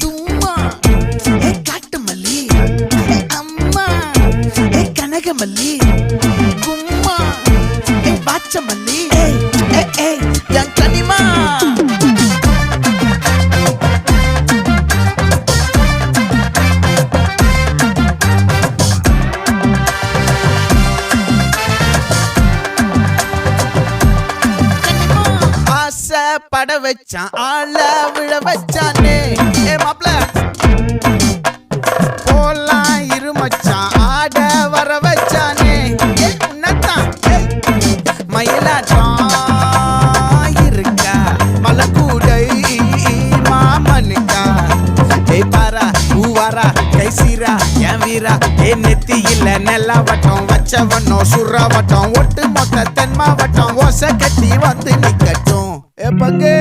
தும்மா ஏ காட்டு மல்லி ஏ அம்மா ஏ கனகமல்லி கும்மா ஏ பாச்ச மல்லி ஏ என் கனிமா பட வச்சான் ஆள விழ வச்சானே ஏ மாப்ள போலாம் இருமச்சான் ஆட வர வச்சானே ஏ உன்னத்தான் மயிலாட்டம் இருக்கா மலக்கூடை மாமனுக்கா ஏய் பாரா பூவாரா கைசீரா என் வீரா ஏ நெத்தி இல்ல நெல்லா வட்டம் வச்சவனோ சுறா வட்டம் ஒட்டு மொத்த தென் மாவட்டம் ஓசை கட்டி வந்து நிக்கட்டும் ஏ பங்கே